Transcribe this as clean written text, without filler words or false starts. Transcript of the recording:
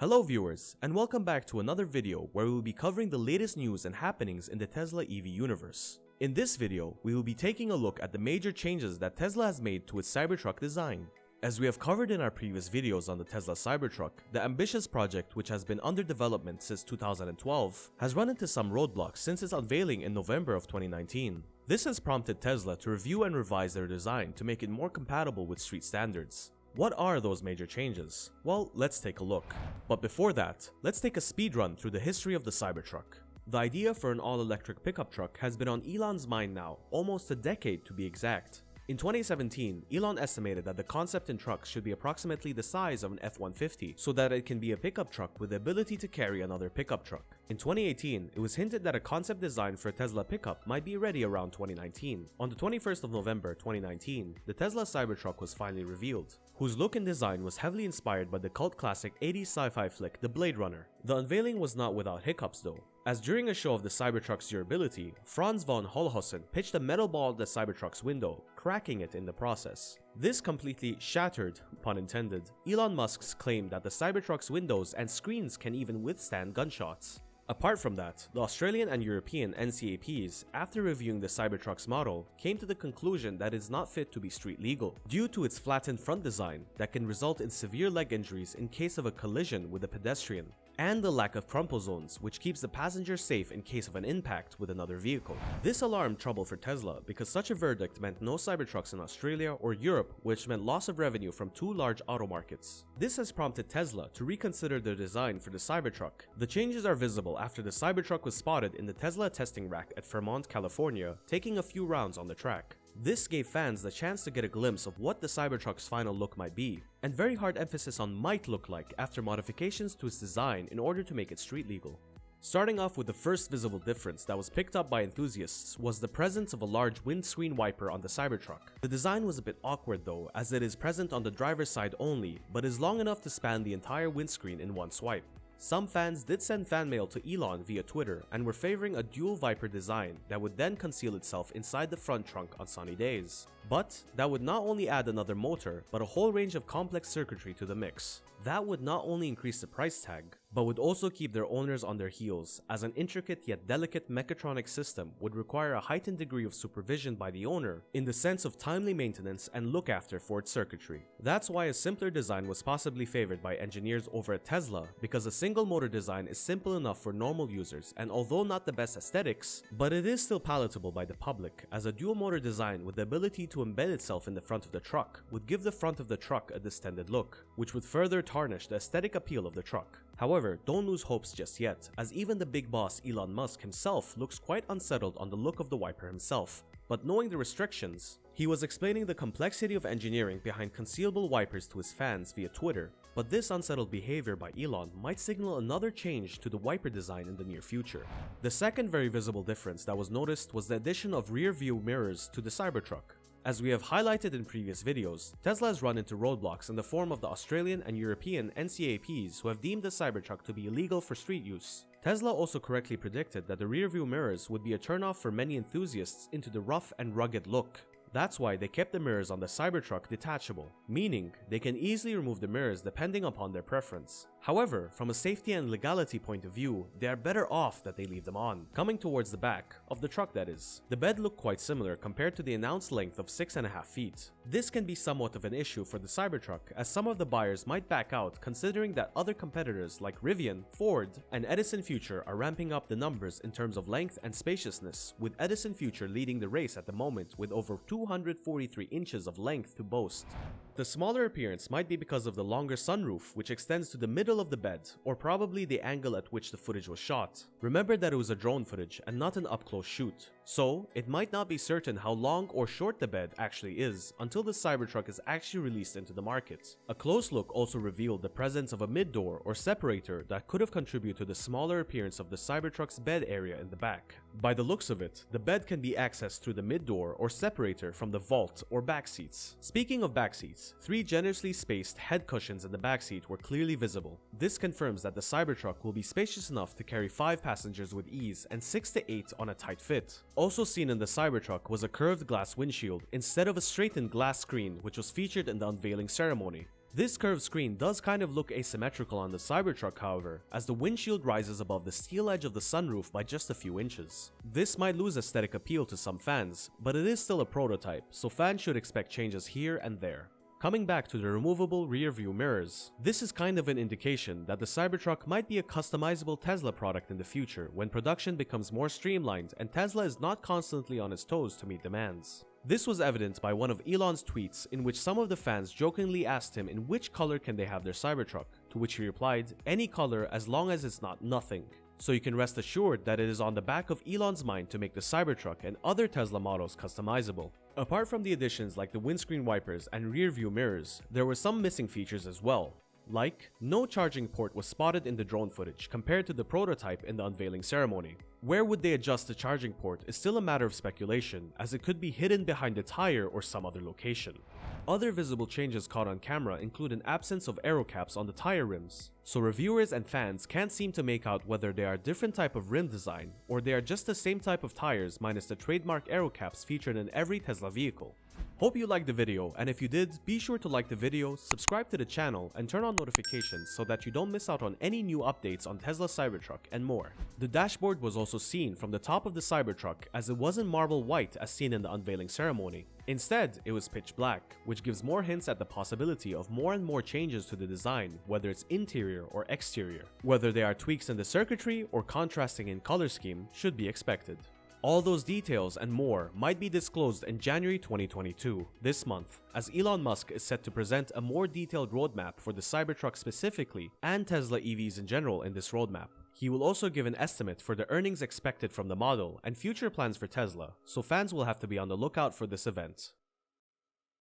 Hello viewers, and welcome back to another video where we will be covering the latest news and happenings in the Tesla EV universe. In this video, we will be taking a look at the major changes that Tesla has made to its Cybertruck design. As we have covered in our previous videos on the Tesla Cybertruck, the ambitious project, which has been under development since 2012, has run into some roadblocks since its unveiling in November of 2019. This has prompted Tesla to review and revise their design to make it more compatible with street standards. What are those major changes? Well, let's take a look. But before that, let's take a speed run through the history of the Cybertruck. The idea for an all-electric pickup truck has been on Elon's mind now, almost a decade to be exact. In 2017, Elon estimated that the concept in trucks should be approximately the size of an F-150 so that it can be a pickup truck with the ability to carry another pickup truck. In 2018, it was hinted that a concept design for a Tesla pickup might be ready around 2019. On the 21st of November 2019, the Tesla Cybertruck was finally revealed, whose look and design was heavily inspired by the cult classic 80s sci-fi flick The Blade Runner. The unveiling was not without hiccups though, as during a show of the Cybertruck's durability, Franz von Holzhausen pitched a metal ball at the Cybertruck's window, cracking it in the process. This completely shattered, pun intended, Elon Musk's claim that the Cybertruck's windows and screens can even withstand gunshots. Apart from that, the Australian and European NCAPs, after reviewing the Cybertruck's model, came to the conclusion that it's not fit to be street legal, due to its flattened front design that can result in severe leg injuries in case of a collision with a pedestrian, and the lack of crumple zones, which keeps the passenger safe in case of an impact with another vehicle. This alarmed trouble for Tesla because such a verdict meant no Cybertrucks in Australia or Europe, which meant loss of revenue from two large auto markets. This has prompted Tesla to reconsider their design for the Cybertruck. The changes are visible after the Cybertruck was spotted in the Tesla testing rack at Fremont, California, taking a few rounds on the track. This gave fans the chance to get a glimpse of what the Cybertruck's final look might be, and very hard emphasis on might look like after modifications to its design in order to make it street legal. Starting off with the first visible difference that was picked up by enthusiasts was the presence of a large windscreen wiper on the Cybertruck. The design was a bit awkward though, as it is present on the driver's side only, but is long enough to span the entire windscreen in one swipe. Some fans did send fan mail to Elon via Twitter and were favoring a dual Viper design that would then conceal itself inside the front trunk on sunny days. But that would not only add another motor, but a whole range of complex circuitry to the mix. That would not only increase the price tag, but would also keep their owners on their heels, as an intricate yet delicate mechatronic system would require a heightened degree of supervision by the owner in the sense of timely maintenance and look after for its circuitry. That's why a simpler design was possibly favored by engineers over at Tesla, because a single motor design is simple enough for normal users, and although not the best aesthetics, but it is still palatable by the public, as a dual motor design with the ability to embed itself in the front of the truck would give the front of the truck a distended look, which would further tarnish the aesthetic appeal of the truck. However, don't lose hopes just yet, as even the big boss Elon Musk himself looks quite unsettled on the look of the wiper himself. But knowing the restrictions, he was explaining the complexity of engineering behind concealable wipers to his fans via Twitter, but this unsettled behavior by Elon might signal another change to the wiper design in the near future. The second very visible difference that was noticed was the addition of rear view mirrors to the Cybertruck. As we have highlighted in previous videos, Tesla has run into roadblocks in the form of the Australian and European NCAPs who have deemed the Cybertruck to be illegal for street use. Tesla also correctly predicted that the rear-view mirrors would be a turnoff for many enthusiasts into the rough and rugged look. That's why they kept the mirrors on the Cybertruck detachable, meaning they can easily remove the mirrors depending upon their preference. However, from a safety and legality point of view, they are better off that they leave them on. Coming towards the back, of the truck that is, the bed looked quite similar compared to the announced length of 6.5 feet. This can be somewhat of an issue for the Cybertruck, as some of the buyers might back out considering that other competitors like Rivian, Ford, and Edison Future are ramping up the numbers in terms of length and spaciousness, with Edison Future leading the race at the moment with over 243 inches of length to boast. The smaller appearance might be because of the longer sunroof, which extends to the middle of the bed, or probably the angle at which the footage was shot. Remember that it was a drone footage and not an up-close shoot, so it might not be certain how long or short the bed actually is until the Cybertruck is actually released into the market. A close look also revealed the presence of a mid-door or separator that could have contributed to the smaller appearance of the Cybertruck's bed area in the back. By the looks of it, the bed can be accessed through the mid-door or separator from the vault or back seats. Speaking of back seats, 3 generously spaced head cushions in the backseat were clearly visible. This confirms that the Cybertruck will be spacious enough to carry 5 passengers with ease and 6 to 8 on a tight fit. Also seen in the Cybertruck was a curved glass windshield instead of a straightened glass screen which was featured in the unveiling ceremony. This curved screen does kind of look asymmetrical on the Cybertruck, however, as the windshield rises above the steel edge of the sunroof by just a few inches. This might lose aesthetic appeal to some fans, but it is still a prototype, so fans should expect changes here and there. Coming back to the removable rear view mirrors, this is kind of an indication that the Cybertruck might be a customizable Tesla product in the future when production becomes more streamlined and Tesla is not constantly on its toes to meet demands. This was evident by one of Elon's tweets in which some of the fans jokingly asked him in which color can they have their Cybertruck, to which he replied, any color as long as it's not nothing. So you can rest assured that it is on the back of Elon's mind to make the Cybertruck and other Tesla models customizable. Apart from the additions like the windscreen wipers and rear view mirrors, there were some missing features as well. Like, no charging port was spotted in the drone footage compared to the prototype in the unveiling ceremony. Where would they adjust the charging port is still a matter of speculation, as it could be hidden behind the tire or some other location. Other visible changes caught on camera include an absence of aero caps on the tire rims, so reviewers and fans can't seem to make out whether they are a different type of rim design or they are just the same type of tires minus the trademark aero caps featured in every Tesla vehicle. Hope you liked the video, and if you did, be sure to like the video, subscribe to the channel, and turn on notifications so that you don't miss out on any new updates on Tesla Cybertruck and more. The dashboard was also seen from the top of the Cybertruck, as it wasn't marble white as seen in the unveiling ceremony. Instead, it was pitch black, which gives more hints at the possibility of more and more changes to the design, whether it's interior or exterior. Whether they are tweaks in the circuitry or contrasting in color scheme should be expected. All those details and more might be disclosed in January 2022, this month, as Elon Musk is set to present a more detailed roadmap for the Cybertruck specifically and Tesla EVs in general in this roadmap. He will also give an estimate for the earnings expected from the model and future plans for Tesla, so fans will have to be on the lookout for this event.